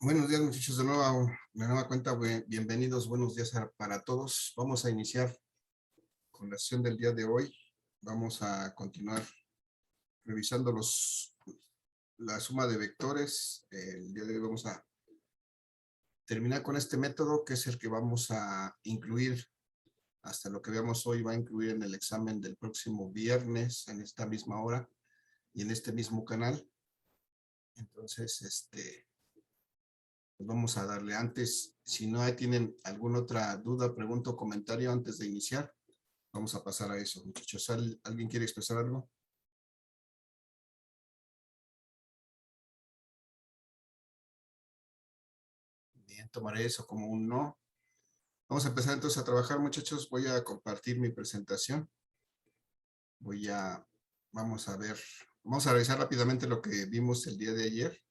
Buenos días, muchachos, de nueva cuenta, bienvenidos, buenos días para todos. Vamos a iniciar con la sesión del día de hoy. Vamos a continuar revisando la suma de vectores. El día de hoy vamos a terminar con este método, que es el que vamos a incluir, hasta lo que veamos hoy, va a incluir en el examen del próximo viernes, en esta misma hora y en este mismo canal. Entonces, pues vamos a darle antes. Si no tienen alguna otra duda, pregunta o comentario antes de iniciar, vamos a pasar a eso, muchachos. ¿Alguien quiere expresar algo? Bien, tomaré eso como un no. Vamos a empezar entonces a trabajar, muchachos. Voy a compartir mi presentación. Vamos a ver, vamos a revisar rápidamente lo que vimos el día de ayer.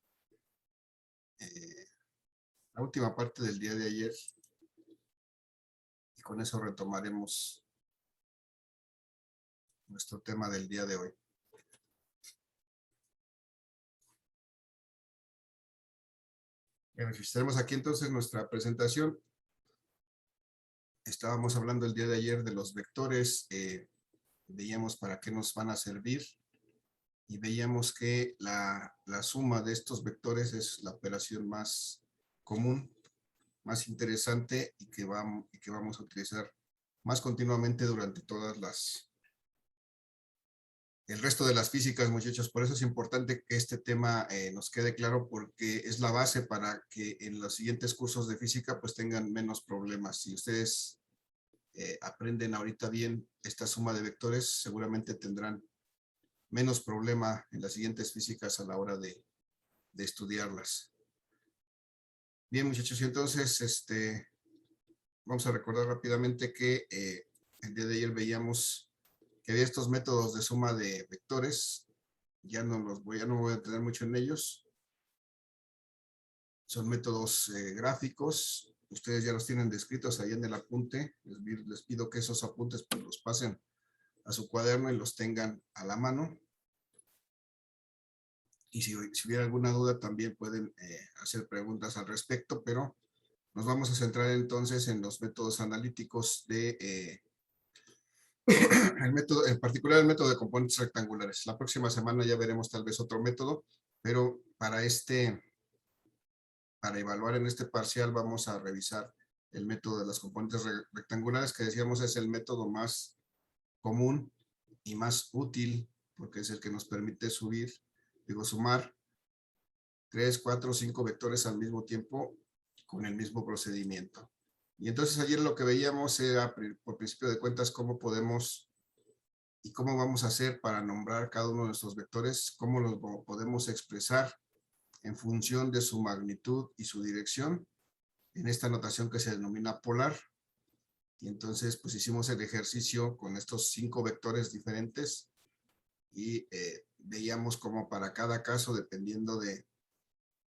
La última parte del día de ayer. Y con eso retomaremos nuestro tema del día de hoy. Registremos aquí entonces nuestra presentación. Estábamos hablando el día de ayer de los vectores, veíamos para qué nos van a servir y veíamos que la suma de estos vectores es la operación más común, más interesante y que vamos a utilizar más continuamente durante el resto de las físicas, muchachos. Por eso es importante que este tema nos quede claro, porque es la base para que en los siguientes cursos de física pues tengan menos problemas. Si ustedes aprenden ahorita bien esta suma de vectores, seguramente tendrán menos problema en las siguientes físicas a la hora de estudiarlas. Bien, muchachos, y entonces vamos a recordar rápidamente que el día de ayer veíamos que había estos métodos de suma de vectores. Ya no voy a detener mucho en ellos. Son métodos gráficos. Ustedes ya los tienen descritos ahí en el apunte. Les pido que esos apuntes pues los pasen a su cuaderno y los tengan a la mano. Y si hubiera alguna duda también pueden hacer preguntas al respecto, pero nos vamos a centrar entonces en los métodos analíticos en particular el método de componentes rectangulares. La próxima semana ya veremos tal vez otro método, pero para evaluar en este parcial vamos a revisar el método de las componentes rectangulares, que decíamos es el método más común y más útil, porque es el que nos permite sumar 3, 4, 5 vectores al mismo tiempo con el mismo procedimiento. Y entonces ayer lo que veíamos era, por principio de cuentas, cómo podemos y cómo vamos a hacer para nombrar cada uno de nuestros vectores, cómo los podemos expresar en función de su magnitud y su dirección en esta notación que se denomina polar. Y entonces pues hicimos el ejercicio con estos 5 vectores diferentes y veíamos cómo para cada caso, dependiendo de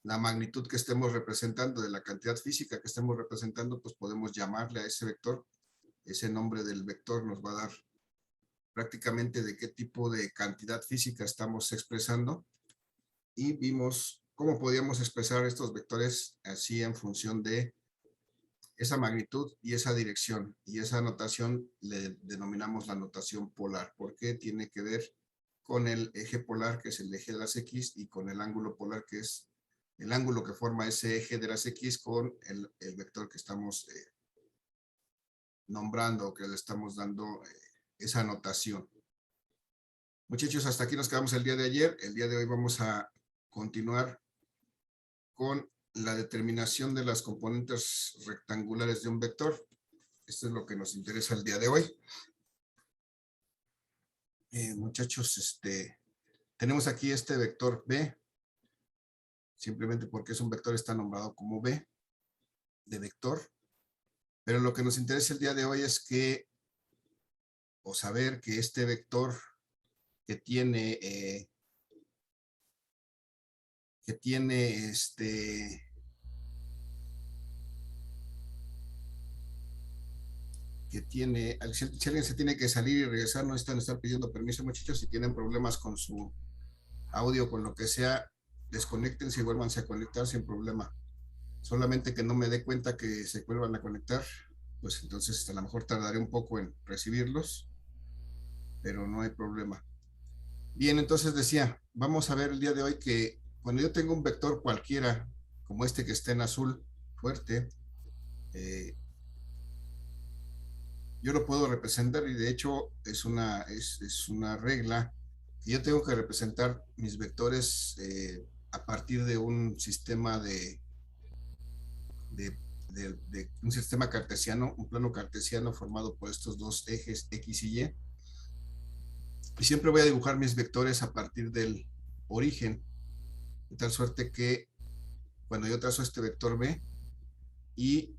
la magnitud que estemos representando, de la cantidad física que estemos representando, pues podemos llamarle a ese vector. Ese nombre del vector nos va a dar prácticamente de qué tipo de cantidad física estamos expresando, y vimos cómo podíamos expresar estos vectores así en función de esa magnitud y esa dirección, y esa notación le denominamos la notación polar, porque tiene que ver con el eje polar, que es el eje de las X, y con el ángulo polar, que es el ángulo que forma ese eje de las X con el vector que estamos nombrando, que le estamos dando esa notación. Muchachos, hasta aquí nos quedamos el día de ayer. El día de hoy vamos a continuar con la determinación de las componentes rectangulares de un vector. Esto es lo que nos interesa el día de hoy. Muchachos, tenemos aquí este vector B, simplemente porque es un vector, está nombrado como B, de vector. Pero lo que nos interesa el día de hoy es saber que este vector que tiene si alguien se tiene que salir y regresar, no están pidiendo permiso, muchachos. Si tienen problemas con su audio, con lo que sea, desconéctense y vuélvanse a conectar sin problema. solamente que no me dé cuenta que se vuelvan a conectar, pues entonces a lo mejor tardaré un poco en recibirlos, pero no hay problema. Bien, entonces decía, vamos a ver el día de hoy que cuando yo tengo un vector cualquiera, como este que está en azul fuerte, eh, yo lo puedo representar y de hecho es una regla que yo tengo que representar mis vectores a partir de un sistema de un sistema cartesiano, un plano cartesiano formado por estos dos ejes X y Y. Y siempre voy a dibujar mis vectores a partir del origen, de tal suerte que cuando yo trazo este vector B y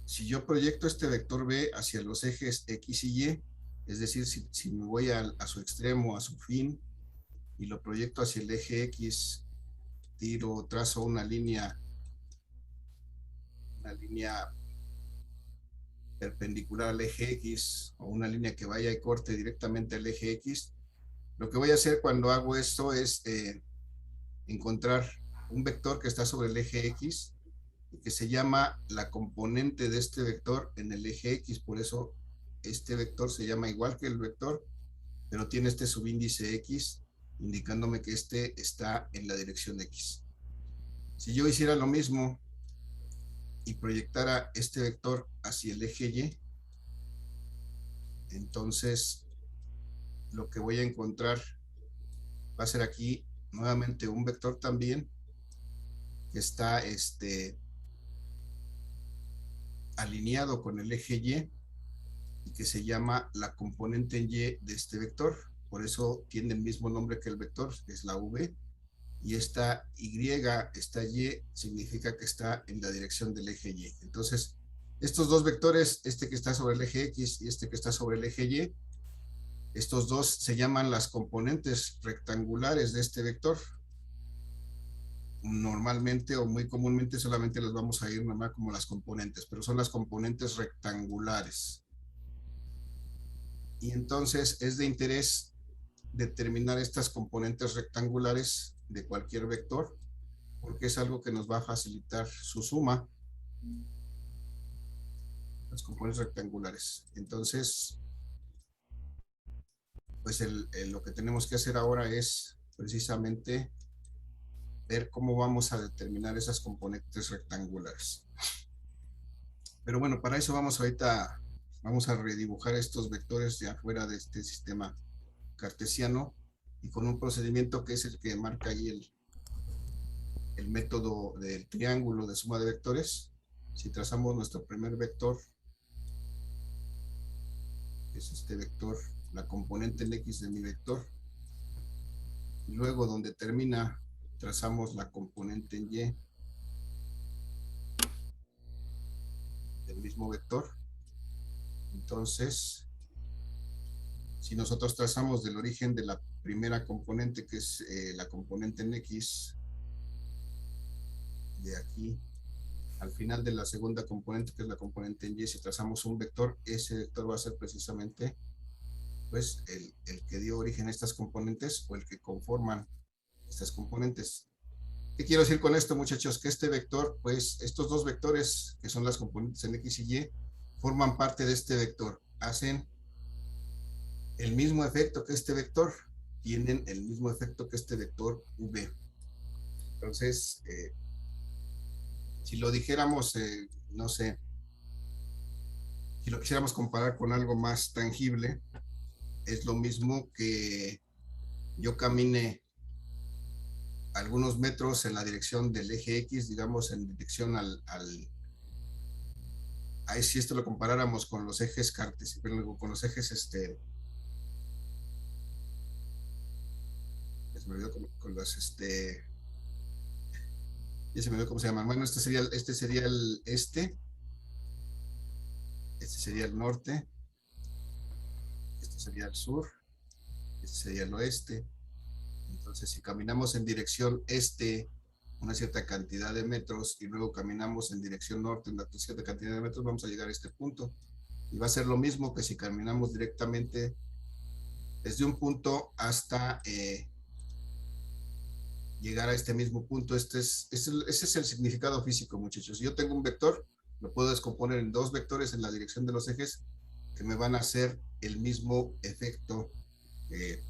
si yo proyecto este vector B hacia los ejes X y Y, es decir, si me voy a su extremo, a su fin, y lo proyecto hacia el eje X, trazo una línea perpendicular al eje X, o una línea que vaya y corte directamente al eje X, lo que voy a hacer cuando hago esto es encontrar un vector que está sobre el eje X y que se llama la componente de este vector en el eje X. Por eso este vector se llama igual que el vector, pero tiene este subíndice X, indicándome que este está en la dirección X. Si yo hiciera lo mismo y proyectara este vector hacia el eje Y, entonces lo que voy a encontrar va a ser aquí nuevamente un vector también que está alineado con el eje Y y que se llama la componente en Y de este vector. Por eso tiene el mismo nombre que el vector, que es la V, y esta Y, esta Y, significa que está en la dirección del eje Y. Entonces, estos dos vectores, este que está sobre el eje X y este que está sobre el eje Y, estos dos se llaman las componentes rectangulares de este vector. Normalmente o muy comúnmente solamente los vamos a ir nomás como las componentes, pero son las componentes rectangulares. Y entonces es de interés determinar estas componentes rectangulares de cualquier vector, porque es algo que nos va a facilitar su suma, las componentes rectangulares. Entonces, pues lo que tenemos que hacer ahora es precisamente ver cómo vamos a determinar esas componentes rectangulares. Pero bueno, para eso vamos a redibujar estos vectores de afuera de este sistema cartesiano y con un procedimiento que es el que marca ahí el método del triángulo de suma de vectores. Si trazamos nuestro primer vector, que es este vector, la componente en X de mi vector, y luego donde termina trazamos la componente en Y del mismo vector. Entonces, si nosotros trazamos del origen de la primera componente, que es la componente en X, de aquí al final de la segunda componente, que es la componente en Y, si trazamos un vector, ese vector va a ser precisamente pues el que dio origen a estas componentes o el que conforman estas componentes. ¿Qué quiero decir con esto, muchachos? Que este vector, pues estos dos vectores, que son las componentes en X y Y, forman parte de este vector, hacen el mismo efecto que este vector, tienen el mismo efecto que este vector V. Entonces, si lo dijéramos, no sé, si lo quisiéramos comparar con algo más tangible, es lo mismo que yo camine algunos metros en la dirección del eje X, digamos, en dirección ahí si esto lo comparáramos con los ejes cartesianos, con los ejes, me olvidó con los, ya se me olvidó cómo se llaman. Bueno, este sería el este sería el norte, este sería el sur, este sería el oeste. Entonces, si caminamos en dirección este una cierta cantidad de metros y luego caminamos en dirección norte una cierta cantidad de metros, vamos a llegar a este punto. Y va a ser lo mismo que si caminamos directamente desde un punto hasta llegar a este mismo punto. Ese es el significado físico, muchachos. Si yo tengo un vector, lo puedo descomponer en dos vectores en la dirección de los ejes que me van a hacer el mismo efecto que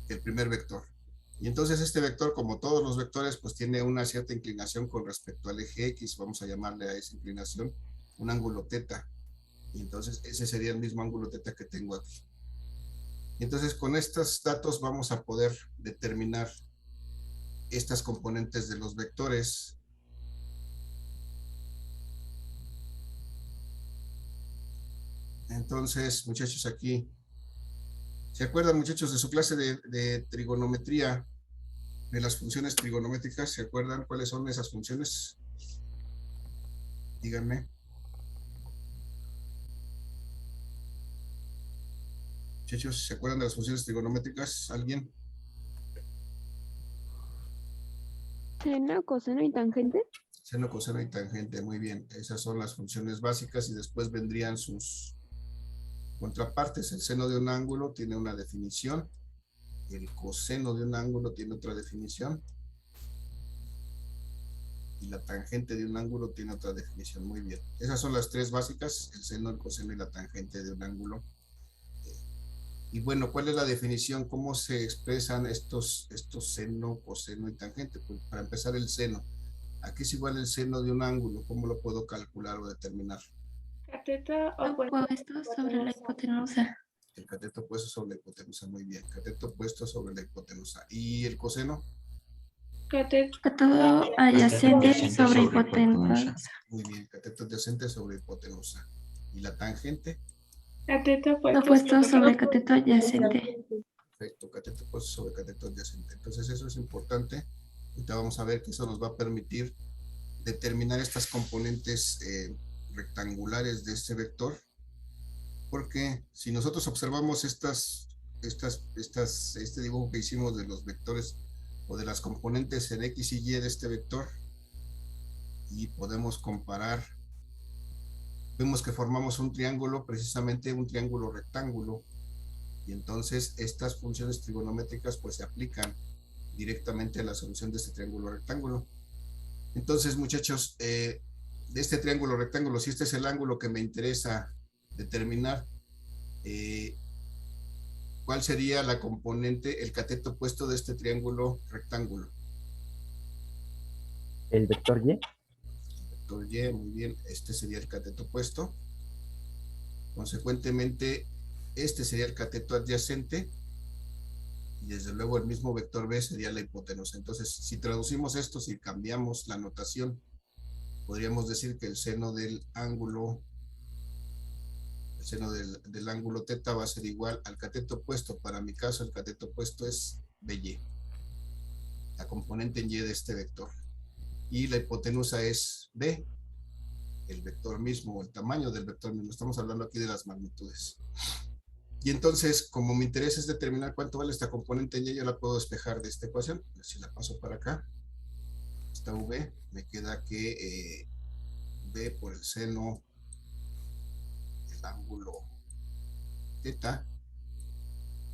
el primer vector. Y entonces este vector, como todos los vectores, pues tiene una cierta inclinación con respecto al eje X. Vamos a llamarle a esa inclinación un ángulo teta. Y entonces ese sería el mismo ángulo teta que tengo aquí. Y entonces con estos datos vamos a poder determinar estas componentes de los vectores. Entonces, muchachos, aquí, ¿se acuerdan, muchachos, de su clase de trigonometría, de las funciones trigonométricas? ¿Se acuerdan cuáles son esas funciones? Díganme. Muchachos, ¿se acuerdan de las funciones trigonométricas? ¿Alguien? Seno, coseno y tangente. Seno, coseno y tangente, muy bien. Esas son las funciones básicas y después vendrían sus contrapartes. El seno de un ángulo tiene una definición, el coseno de un ángulo tiene otra definición y la tangente de un ángulo tiene otra definición. Muy bien. Esas son las tres básicas, el seno, el coseno y la tangente de un ángulo. Y bueno, ¿cuál es la definición? ¿Cómo se expresan estos seno, coseno y tangente? Pues para empezar, el seno. ¿A qué es igual el seno de un ángulo? ¿Cómo lo puedo calcular o determinar? Cateto opuesto sobre la hipotenusa. El cateto opuesto sobre la hipotenusa, muy bien. Cateto opuesto sobre la hipotenusa. ¿Y el coseno? Cateto adyacente sobre hipotenusa. Muy bien, cateto adyacente sobre hipotenusa. ¿Y la tangente? Cateto opuesto sobre cateto adyacente. Perfecto, cateto opuesto sobre cateto adyacente. Entonces eso es importante. Ahorita vamos a ver que eso nos va a permitir determinar estas componentes rectangulares de este vector, porque si nosotros observamos este dibujo que hicimos de los vectores o de las componentes en X y Y de este vector, y podemos comparar, vemos que formamos un triángulo, precisamente un triángulo rectángulo, y entonces estas funciones trigonométricas pues se aplican directamente a la solución de este triángulo rectángulo. Entonces, muchachos, de este triángulo rectángulo, si este es el ángulo que me interesa determinar, ¿cuál sería la componente, el cateto opuesto de este triángulo rectángulo? El vector Y. Vector Y, muy bien, este sería el cateto opuesto. Consecuentemente, este sería el cateto adyacente y desde luego el mismo vector B sería la hipotenusa. Entonces, si traducimos esto, si cambiamos la notación, podríamos decir que el seno del ángulo, el seno del ángulo teta va a ser igual al cateto opuesto. Para mi caso, el cateto opuesto es BY, la componente en Y de este vector. Y la hipotenusa es B, el vector mismo, el tamaño del vector mismo. Estamos hablando aquí de las magnitudes. Y entonces, como mi interés es determinar cuánto vale esta componente en Y, yo la puedo despejar de esta ecuación. Si la paso para acá, esta V, me queda que B por el seno del ángulo teta,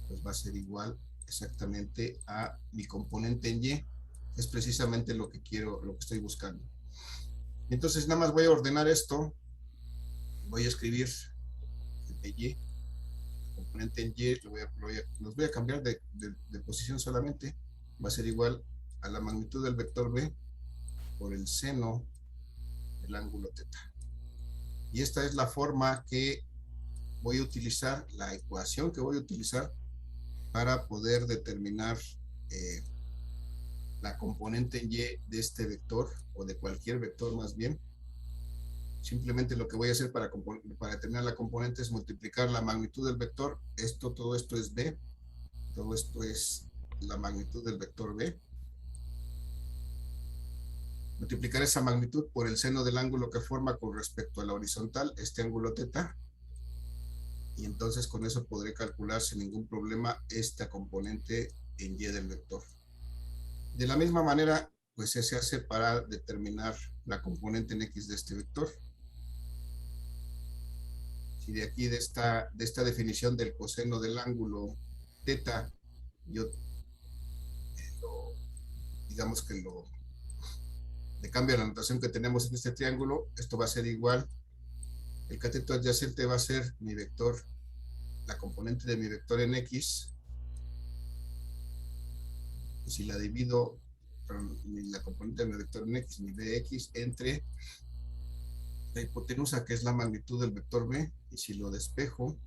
pues va a ser igual exactamente a mi componente en Y. Es precisamente lo que quiero, lo que estoy buscando. Entonces, nada más voy a ordenar esto. Voy a escribir de Y, componente en Y, los voy a cambiar de posición solamente. Va a ser igual a la magnitud del vector B por el seno del ángulo teta. Y esta es la forma que voy a utilizar, la ecuación que voy a utilizar para poder determinar la componente en Y de este vector, o de cualquier vector más bien. Simplemente lo que voy a hacer para determinar la componente es multiplicar la magnitud del vector. Todo esto es B. Todo esto es la magnitud del vector B. Multiplicar esa magnitud por el seno del ángulo que forma con respecto a la horizontal, este ángulo teta. Y entonces con eso podré calcular sin ningún problema esta componente en Y del vector. De la misma manera, pues se hace para determinar la componente en X de este vector. Si de aquí, de esta definición del coseno del ángulo teta, yo digamos que le cambia la notación que tenemos en este triángulo, esto va a ser igual, el cateto adyacente va a ser mi vector, la componente de mi vector en X, y si la divido, la componente de mi vector en X, mi Bx, entre la hipotenusa, que es la magnitud del vector B, y si lo despejo,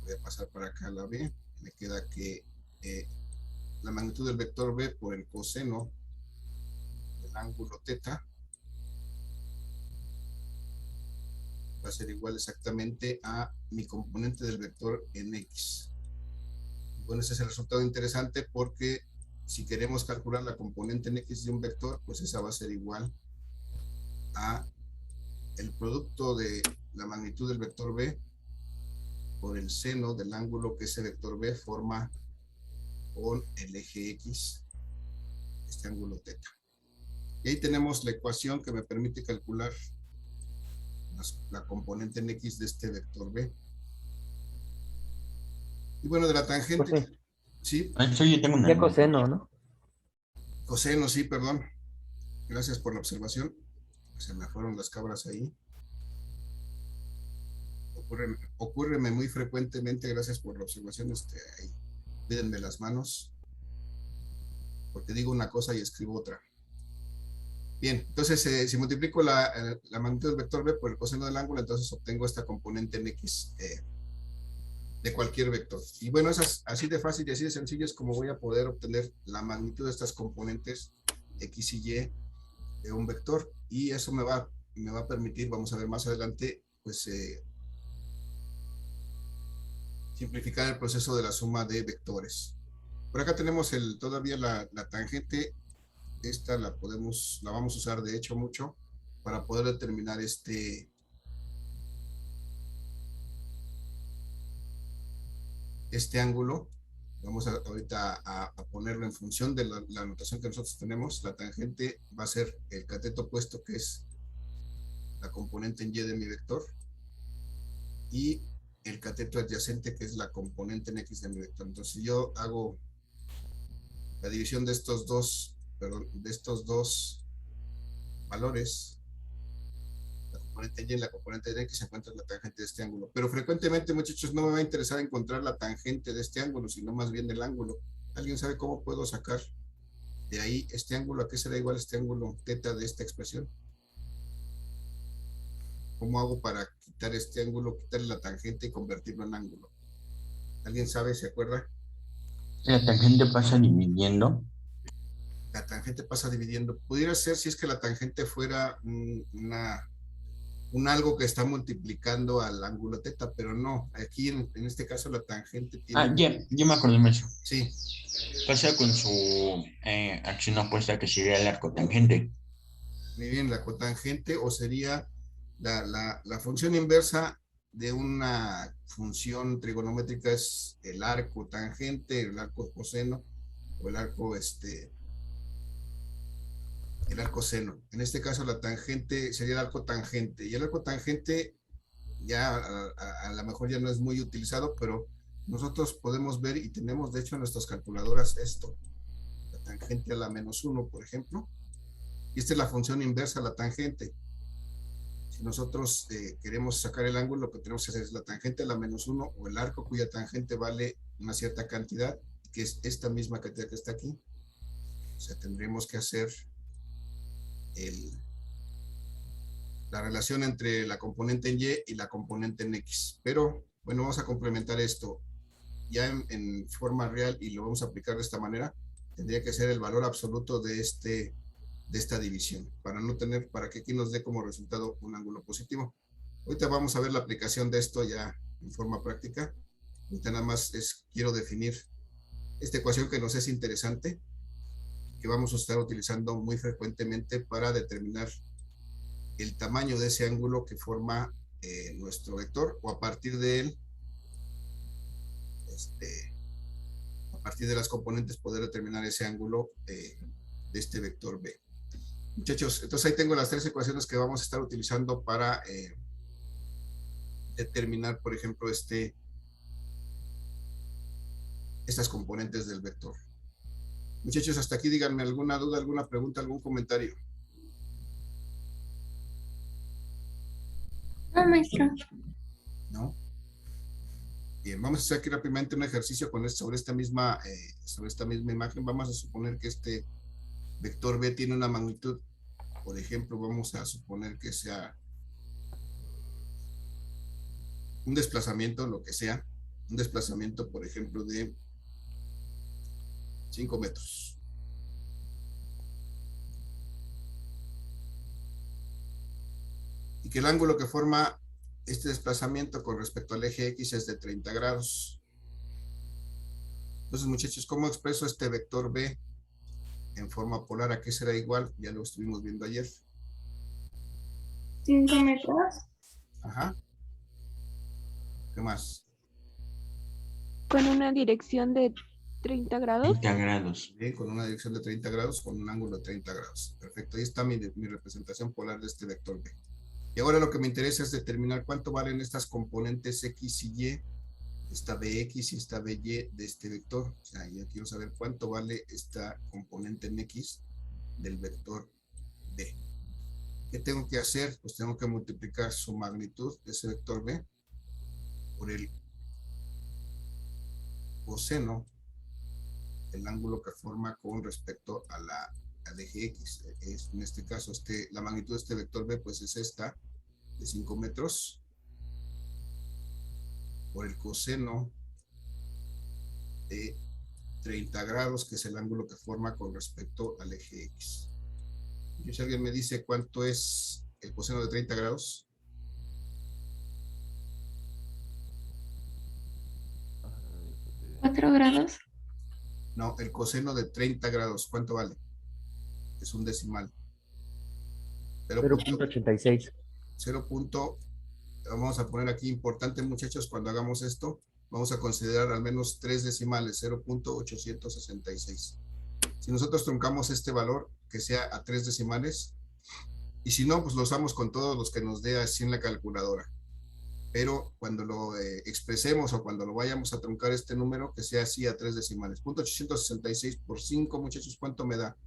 voy a pasar para acá a la B, me queda que la magnitud del vector B por el coseno del ángulo θ va a ser igual exactamente a mi componente del vector en X. Bueno, ese es el resultado interesante porque si queremos calcular la componente en X de un vector, pues esa va a ser igual a el producto de la magnitud del vector B por el seno del ángulo que ese vector B forma con el eje X, este ángulo θ. Y ahí tenemos la ecuación que me permite calcular la componente en X de este vector B. Y bueno, de la tangente, Pues sí, Yo tengo una ya duda. coseno, ¿no? coseno, sí, perdón. Gracias por la observación. Se me fueron las cabras ahí. Ocúrreme muy frecuentemente, gracias por la observación. Ahí. Pídenme las manos, porque digo una cosa y escribo otra. Bien, entonces si multiplico la magnitud del vector B por el coseno del ángulo, entonces obtengo esta componente en X de cualquier vector. Y bueno, es así de fácil y así de sencillo es como voy a poder obtener la magnitud de estas componentes X y Y de un vector. Y eso me va a permitir, vamos a ver más adelante, pues simplificar el proceso de la suma de vectores. Por acá tenemos todavía la tangente. Esta la vamos a usar de hecho mucho para poder determinar este ángulo. Vamos ahorita a ponerlo en función de la notación que nosotros tenemos. La tangente va a ser el cateto opuesto, que es la componente en Y de mi vector, y el cateto adyacente, que es la componente en X de mi vector. Entonces yo hago la división de estos dos valores, la componente Y y la componente de X, se encuentra la tangente de este ángulo. Pero frecuentemente, muchachos, no me va a interesar encontrar la tangente de este ángulo, sino más bien el ángulo. ¿Alguien sabe cómo puedo sacar de ahí este ángulo? ¿A qué será igual este ángulo θ de esta expresión? ¿Cómo hago para quitar este ángulo, quitarle la tangente y convertirlo en ángulo? ¿Alguien sabe, se acuerda? La tangente pasa dividiendo. La tangente pasa dividiendo. Pudiera ser si es que la tangente fuera un algo que está multiplicando al ángulo θ, pero no. Aquí en este caso la tangente tiene... Ya me acordé de eso. Sí, Pasa con su acción opuesta, que sería el arco tangente. muy bien, la cotangente, o sería la función inversa de una función trigonométrica, es el arco tangente, el arco coseno, o el arco seno. En este caso la tangente sería el arco tangente, y el arco tangente ya a lo mejor ya no es muy utilizado, pero nosotros podemos ver y tenemos de hecho en nuestras calculadoras esto, la tangente a la -1, por ejemplo, y esta es la función inversa a la tangente. Si nosotros queremos sacar el ángulo, lo que tenemos que hacer es la tangente a la -1, o el arco cuya tangente vale una cierta cantidad, que es esta misma cantidad que está aquí. O sea, tendremos que hacer la relación entre la componente en Y y la componente en X. Pero, bueno, vamos a complementar esto ya en forma real, y lo vamos a aplicar de esta manera. Tendría que ser el valor absoluto de esta división, para que aquí nos dé como resultado un ángulo positivo. Ahorita vamos a ver la aplicación de esto ya en forma práctica. Ahorita nada más quiero definir esta ecuación que nos es interesante, que vamos a estar utilizando muy frecuentemente para determinar el tamaño de ese ángulo que forma nuestro vector, o a partir de él, a partir de las componentes, poder determinar ese ángulo de este vector B. Muchachos, entonces ahí tengo las tres ecuaciones que vamos a estar utilizando para determinar, por ejemplo, estas componentes del vector. Muchachos, hasta aquí díganme alguna duda, alguna pregunta, algún comentario. No, maestro. ¿No? Bien, vamos a hacer aquí rápidamente un ejercicio con sobre esta misma imagen. Vamos a suponer que este vector B tiene una magnitud. Por ejemplo, vamos a suponer que sea un desplazamiento, lo que sea, un desplazamiento, por ejemplo, de 5 metros. Y que el ángulo que forma este desplazamiento con respecto al eje X es de 30 grados. Entonces, muchachos, ¿cómo expreso este vector B en forma polar? ¿A qué será igual? Ya lo estuvimos viendo ayer. 5 metros. Ajá. ¿Qué más? Con una dirección de 30 grados. 30 grados. Bien, con una dirección de 30 grados, con un ángulo de 30 grados. Perfecto, ahí está mi representación polar de este vector B. Y ahora lo que me interesa es determinar cuánto valen estas componentes X y Y, esta BX y esta BY de este vector. O sea, yo quiero saber cuánto vale esta componente en X del vector B. ¿Qué tengo que hacer? Pues tengo que multiplicar su magnitud de ese vector B por el coseno del ángulo que forma con respecto a al eje X. En este caso, la magnitud de este vector B pues es esta, de 5 metros, por el coseno de 30 grados, que es el ángulo que forma con respecto al eje X. Y si alguien me dice cuánto es el coseno de 30 grados. ¿4 grados? No, el coseno de 30 grados, ¿cuánto vale? Es un decimal. 0.86. 0. Vamos a poner aquí importante, muchachos, cuando hagamos esto, vamos a considerar al menos 3 decimales, 0.866. Si nosotros truncamos este valor, que sea a 3 decimales, y si no, pues lo usamos con todos los que nos dé así en la calculadora. Pero cuando lo expresemos o cuando lo vayamos a truncar este número, que sea así a 3 decimales. 0.866 por 5, muchachos, ¿cuánto me da?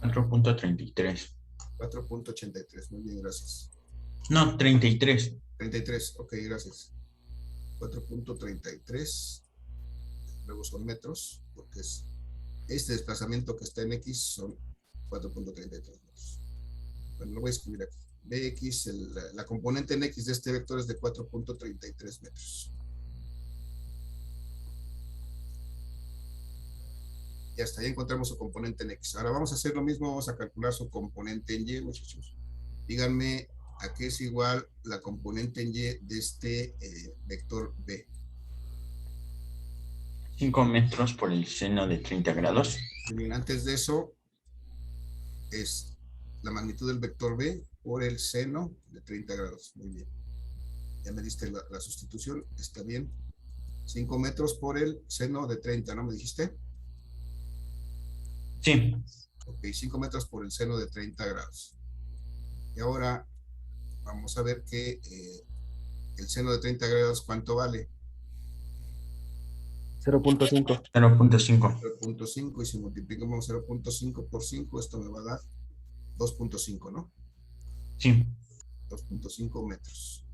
4.33. 4.83, muy bien, gracias. No, 33. 33, ok, gracias. 4.33, luego son metros, porque es este desplazamiento que está en X son 4.33 metros. Bueno, lo voy a escribir aquí. Bx, la componente en X de este vector es de 4.33 metros. Ya está, ya encontramos su componente en X. Ahora vamos a hacer lo mismo, vamos a calcular su componente en Y, muchachos. Díganme a qué es igual la componente en Y de este vector B. 5 metros por el seno de 30 grados. Muy bien, antes de eso es la magnitud del vector B por el seno de 30 grados. Muy bien. Ya me diste la sustitución, está bien. 5 metros por el seno de 30, ¿no me dijiste? Sí. Ok, 5 metros por el seno de 30 grados. Y ahora vamos a ver que el seno de 30 grados, ¿cuánto vale? 0.5. 0.5. 0.5, y si multiplicamos 0.5 por 5, esto me va a dar 2.5, ¿no? Sí. 2.5 metros.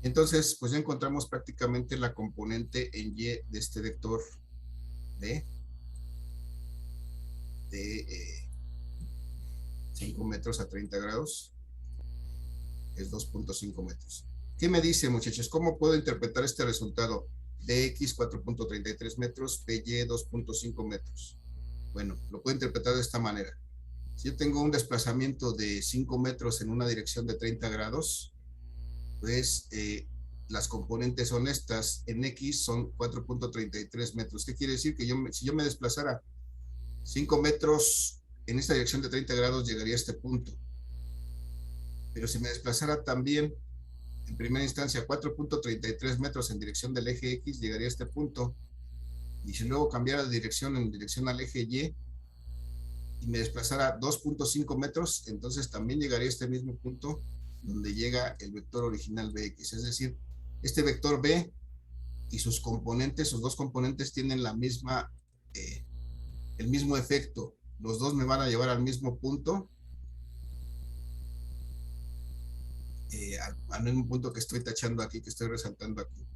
Entonces, pues ya encontramos prácticamente la componente en Y de este vector B de 5 metros a 30 grados, es 2.5 metros. ¿Qué me dice, muchachos? ¿Cómo puedo interpretar este resultado? Bx 4.33 metros, By 2.5 metros. Bueno, lo puedo interpretar de esta manera. Si yo tengo un desplazamiento de 5 metros en una dirección de 30 grados, pues las componentes son estas. En X son 4.33 metros. ¿Qué quiere decir? Que si yo me desplazara 5 metros en esta dirección de 30 grados, llegaría a este punto. Pero si me desplazara también en primera instancia 4.33 metros en dirección del eje X, llegaría a este punto. Y si luego cambiara de dirección en dirección al eje Y y me desplazara 2.5 metros, entonces también llegaría a este mismo punto donde llega el vector original Bx. Es decir, este vector B y sus componentes, sus dos componentes tienen la misma el mismo efecto. Los dos me van a llevar al mismo punto, al mismo punto que estoy tachando aquí, que estoy resaltando aquí.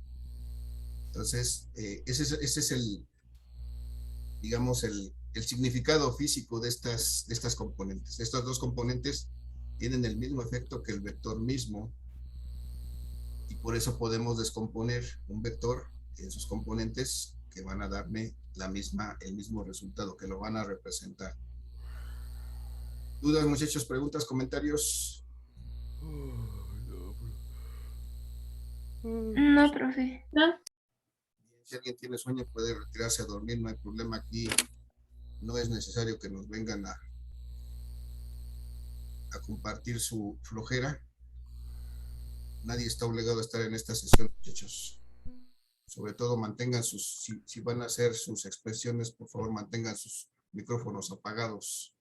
Entonces, ese es el, digamos, el significado físico de estas componentes. Estas dos componentes tienen el mismo efecto que el vector mismo, y por eso podemos descomponer un vector en sus componentes que van a darme el mismo resultado, que lo van a representar. ¿Dudas, muchachos? ¿Preguntas? ¿Comentarios? No, profe. No. Si alguien tiene sueño puede retirarse a dormir, no hay problema aquí. No es necesario que nos vengan a compartir su flojera. Nadie está obligado a estar en esta sesión, muchachos. Sobre todo mantengan si van a hacer sus expresiones, por favor mantengan sus micrófonos apagados.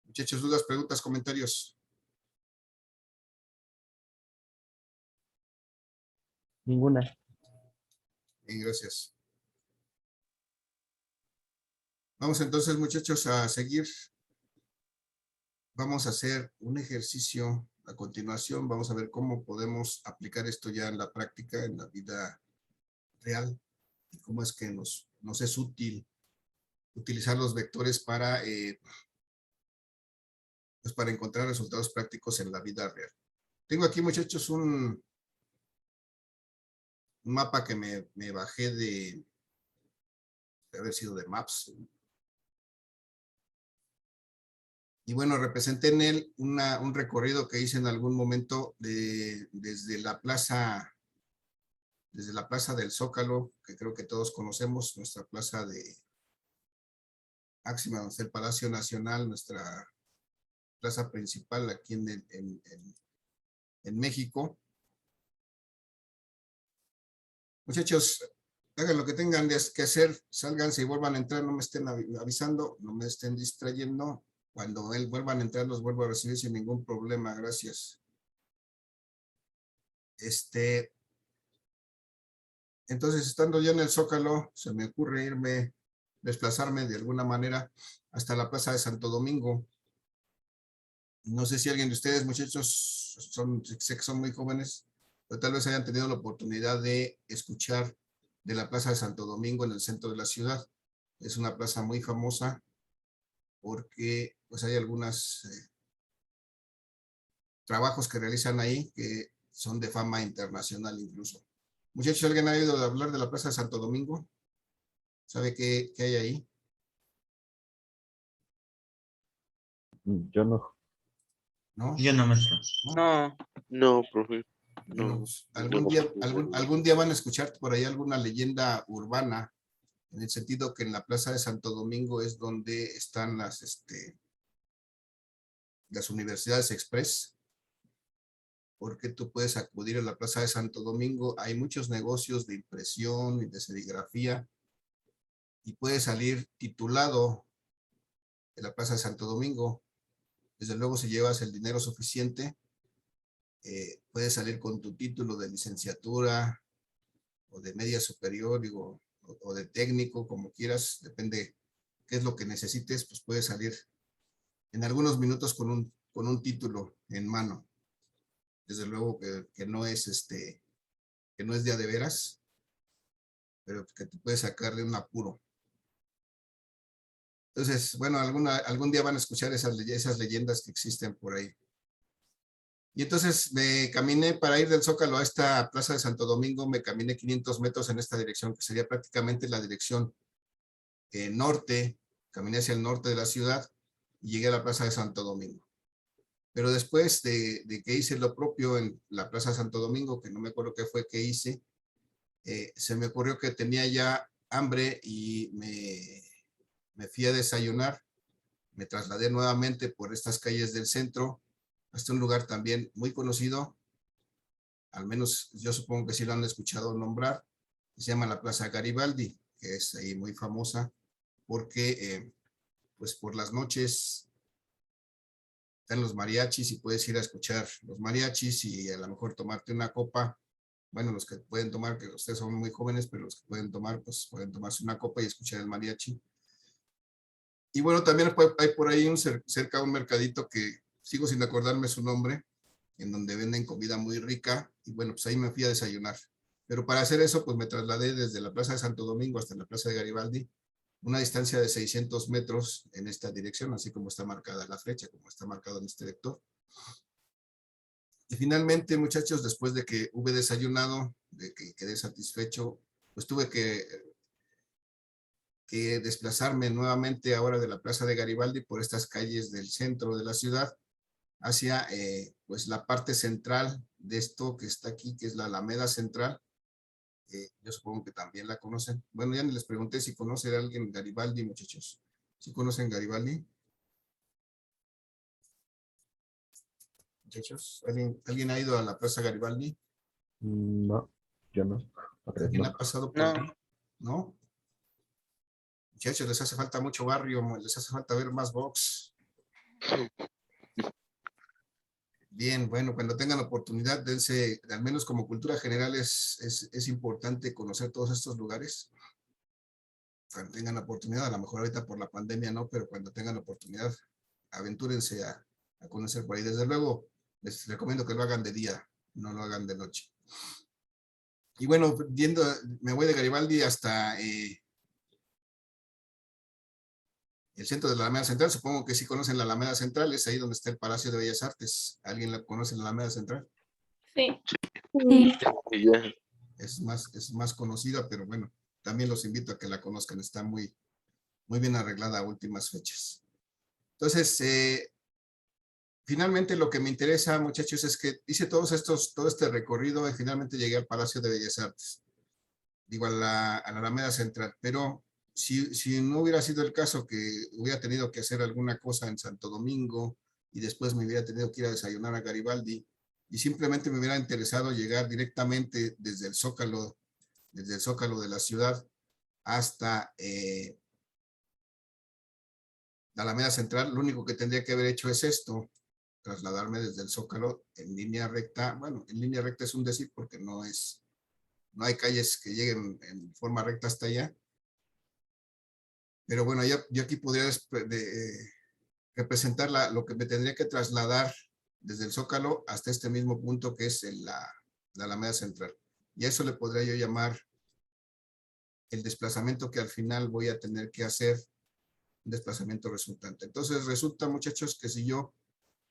Muchachos, dudas, preguntas, comentarios. Ninguna. Bien, gracias. Vamos entonces, muchachos, a seguir. Vamos a hacer un ejercicio a continuación. Vamos a ver cómo podemos aplicar esto ya en la práctica, en la vida real, y cómo es que nos es útil utilizar los vectores para, pues para encontrar resultados prácticos en la vida real. Tengo aquí, muchachos, un mapa que me bajé de haber sido de Maps. Y bueno, representé en él un recorrido que hice en algún momento desde la plaza del Zócalo, que creo que todos conocemos, nuestra plaza de máxima, donde está el Palacio Nacional, nuestra plaza principal aquí en México. Muchachos, hagan lo que tengan que hacer, sálganse y vuelvan a entrar, no me estén avisando, no me estén distrayendo. Cuando vuelvan a entrar, los vuelvo a recibir sin ningún problema, gracias. Entonces, estando yo en el Zócalo, se me ocurre desplazarme de alguna manera hasta la Plaza de Santo Domingo. No sé si alguien de ustedes, muchachos, sé que son muy jóvenes, pero tal vez hayan tenido la oportunidad de escuchar de la Plaza de Santo Domingo en el centro de la ciudad. Es una plaza muy famosa porque pues hay algunos trabajos que realizan ahí que son de fama internacional incluso. Muchachos, ¿alguien ha oído hablar de la Plaza de Santo Domingo? ¿Sabe qué hay ahí? Yo no. ¿No? Yo no, maestro. No, no, profe. Bueno, No, pues, no. algún día van a escuchar por ahí alguna leyenda urbana, en el sentido que en la Plaza de Santo Domingo es donde están las universidades express, porque tú puedes acudir a la Plaza de Santo Domingo. Hay muchos negocios de impresión y de serigrafía, y puedes salir titulado de la Plaza de Santo Domingo. Desde luego, si llevas el dinero suficiente, puedes salir con tu título de licenciatura o de media superior, digo, o de técnico, como quieras, depende qué es lo que necesites, pues puedes salir en algunos minutos con un título en mano. Desde luego que no es que no es de a de veras, pero que te puede sacar de un apuro. Entonces, bueno, algún día van a escuchar esas leyendas que existen por ahí. Y entonces me caminé para ir del Zócalo a esta Plaza de Santo Domingo, me caminé 500 metros en esta dirección, que sería prácticamente la dirección norte, caminé hacia el norte de la ciudad y llegué a la Plaza de Santo Domingo. Pero después de que hice lo propio en la Plaza de Santo Domingo, que no me acuerdo qué fue que hice, se me ocurrió que tenía ya hambre y me fui a desayunar. Me trasladé nuevamente por estas calles del centro hasta un lugar también muy conocido, al menos yo supongo que sí lo han escuchado nombrar, se llama la Plaza Garibaldi, que es ahí muy famosa porque pues por las noches están los mariachis y puedes ir a escuchar los mariachis y a lo mejor tomarte una copa bueno, los que pueden tomar, que ustedes son muy jóvenes, pero los que pueden tomar, pues pueden tomarse una copa y escuchar el mariachi. Y bueno, también hay por ahí cerca un mercadito que sigo sin acordarme su nombre, en donde venden comida muy rica, y bueno, pues ahí me fui a desayunar. Pero para hacer eso, pues me trasladé desde la Plaza de Santo Domingo hasta la Plaza de Garibaldi, una distancia de 600 metros en esta dirección, así como está marcada la flecha, como está marcado en este vector. Y finalmente, muchachos, después de que hube desayunado, de que quedé satisfecho, pues tuve que desplazarme nuevamente ahora de la Plaza de Garibaldi por estas calles del centro de la ciudad hacia pues la parte central de esto que está aquí, que es la Alameda Central. Yo supongo que también la conocen. Bueno, ya les pregunté si conoce a alguien Garibaldi, muchachos. ¿Sí conocen Garibaldi? Muchachos, ¿alguien ha ido a la Plaza Garibaldi? No, yo no. A ver, ¿Alguien no. ha pasado por No. ahí? ¿No? Muchachos, les hace falta mucho barrio, les hace falta ver más box. Bien, bueno, cuando tengan oportunidad, dense, al menos como cultura general, es importante conocer todos estos lugares. Cuando tengan oportunidad, a lo mejor ahorita por la pandemia no, pero cuando tengan oportunidad, aventúrense a conocer por ahí. Desde luego, les recomiendo que lo hagan de día, no lo hagan de noche. Y bueno, me voy de Garibaldi hasta el centro de la Alameda Central. Supongo que sí conocen la Alameda Central, es ahí donde está el Palacio de Bellas Artes. ¿Alguien la conoce la Alameda Central? Sí. Sí. Y ya. Es más conocida, pero bueno, también los invito a que la conozcan. Está muy bien arreglada a últimas fechas. Entonces, finalmente lo que me interesa, muchachos, es que hice todo este recorrido y finalmente llegué al Palacio de Bellas Artes. Digo, a la Alameda Central, pero si no hubiera sido el caso que hubiera tenido que hacer alguna cosa en Santo Domingo y después me hubiera tenido que ir a desayunar a Garibaldi y simplemente me hubiera interesado llegar directamente desde el Zócalo de la ciudad hasta la Alameda Central, lo único que tendría que haber hecho es esto, trasladarme desde el Zócalo en línea recta. Bueno, en línea recta es un decir porque no hay calles que lleguen en forma recta hasta allá. Pero bueno, yo aquí podría representar lo que me tendría que trasladar desde el Zócalo hasta este mismo punto que es la Alameda Central. Y a eso le podría yo llamar el desplazamiento que al final voy a tener que hacer, un desplazamiento resultante. Entonces resulta, muchachos, que si yo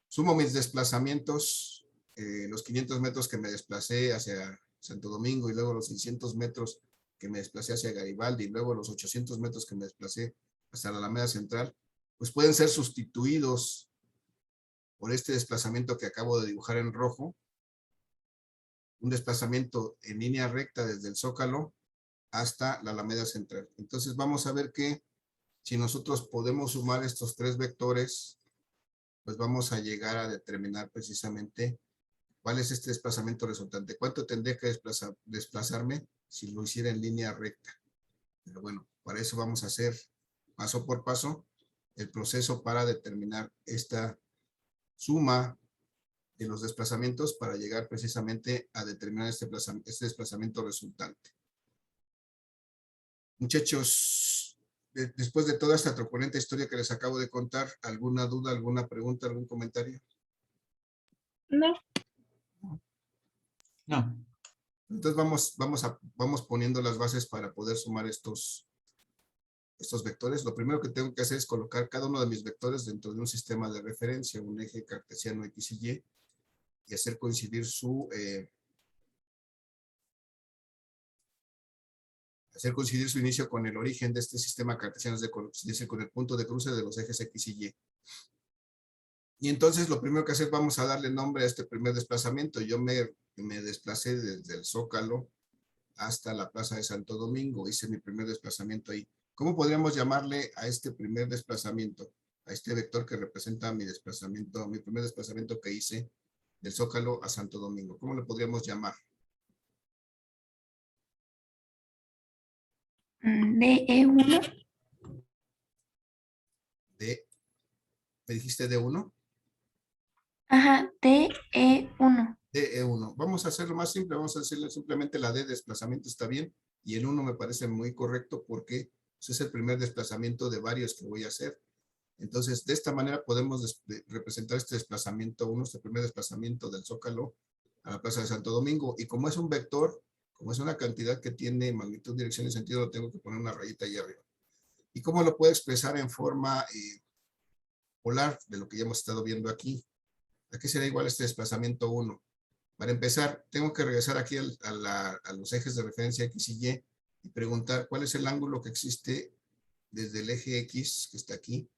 sumo mis desplazamientos, los 500 metros que me desplacé hacia Santo Domingo y luego los 600 metros que me desplacé hacia Garibaldi y luego los 800 metros que me desplacé hasta la Alameda Central, pues pueden ser sustituidos por este desplazamiento que acabo de dibujar en rojo, un desplazamiento en línea recta desde el Zócalo hasta la Alameda Central. Entonces vamos a ver que si nosotros podemos sumar estos tres vectores, pues vamos a llegar a determinar precisamente cuál es este desplazamiento resultante. ¿Cuánto tendría que desplazarme si lo hiciera en línea recta? Pero bueno, para eso vamos a hacer paso por paso el proceso para determinar esta suma de los desplazamientos para llegar precisamente a determinar este desplazamiento resultante. Muchachos, después de toda esta truculenta historia que les acabo de contar, ¿alguna duda, alguna pregunta, algún comentario? No. No. Entonces vamos poniendo las bases para poder sumar estos vectores. Lo primero que tengo que hacer es colocar cada uno de mis vectores dentro de un sistema de referencia, un eje cartesiano X y Y, y hacer coincidir su inicio con el origen de este sistema cartesiano, es decir, con el punto de cruce de los ejes X y Y. Y entonces lo primero que hacer, vamos a darle nombre a este primer desplazamiento. Yo me desplacé desde el Zócalo hasta la Plaza de Santo Domingo, hice mi primer desplazamiento ahí. ¿Cómo podríamos llamarle a este primer desplazamiento? A este vector que representa mi primer desplazamiento que hice del Zócalo a Santo Domingo. ¿Cómo le podríamos llamar? DE1. ¿Me dijiste D1? Ajá, DE1. DE1. Vamos a hacerlo más simple, vamos a decirle simplemente la D, desplazamiento está bien, y el 1 me parece muy correcto porque ese es el primer desplazamiento de varios que voy a hacer. Entonces, de esta manera podemos representar este desplazamiento 1, este primer desplazamiento del Zócalo a la Plaza de Santo Domingo. Y como es un vector, como es una cantidad que tiene magnitud, dirección y sentido, lo tengo que poner una rayita ahí arriba. ¿Y cómo lo puedo expresar en forma polar de lo que ya hemos estado viendo aquí? ¿A qué será igual este desplazamiento 1? Para empezar, tengo que regresar aquí a los ejes de referencia X y Y y preguntar cuál es el ángulo que existe desde el eje X, que está aquí,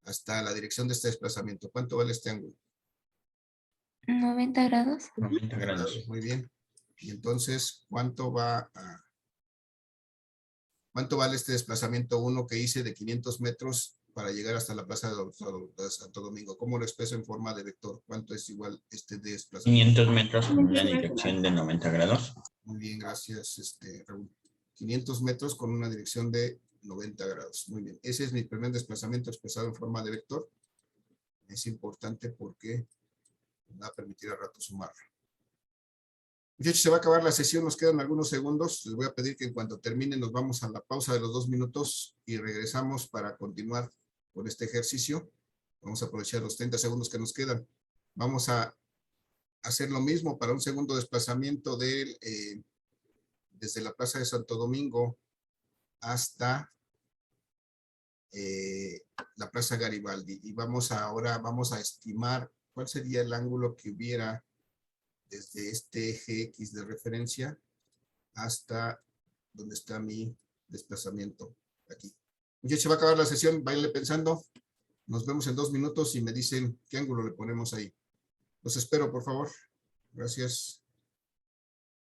hasta la dirección de este desplazamiento. ¿Cuánto vale este ángulo? 90 grados. 90 grados. Muy bien. Y entonces, ¿cuánto vale este desplazamiento 1 que hice de 500 metros para llegar hasta la Plaza de Santo Domingo? ¿Cómo lo expreso en forma de vector? ¿Cuánto es igual este desplazamiento? 500 metros con una dirección de 90 grados. Muy bien, gracias, Raúl. 500 metros con una dirección de 90 grados. Muy bien. Ese es mi primer desplazamiento expresado en forma de vector. Es importante porque me va a permitir al rato sumarlo. Muchachos, se va a acabar la sesión, nos quedan algunos segundos. Les voy a pedir que en cuanto termine nos vamos a la pausa de los 2 minutos y regresamos para continuar con este ejercicio. Vamos a aprovechar los 30 segundos que nos quedan. Vamos a hacer lo mismo para un segundo desplazamiento desde la Plaza de Santo Domingo hasta la Plaza Garibaldi. Y ahora vamos a estimar cuál sería el ángulo que hubiera desde este eje X de referencia hasta donde está mi desplazamiento aquí. Ya se va a acabar la sesión, váyanle pensando. Nos vemos en 2 minutos y me dicen qué ángulo le ponemos ahí. Los espero, por favor. Gracias.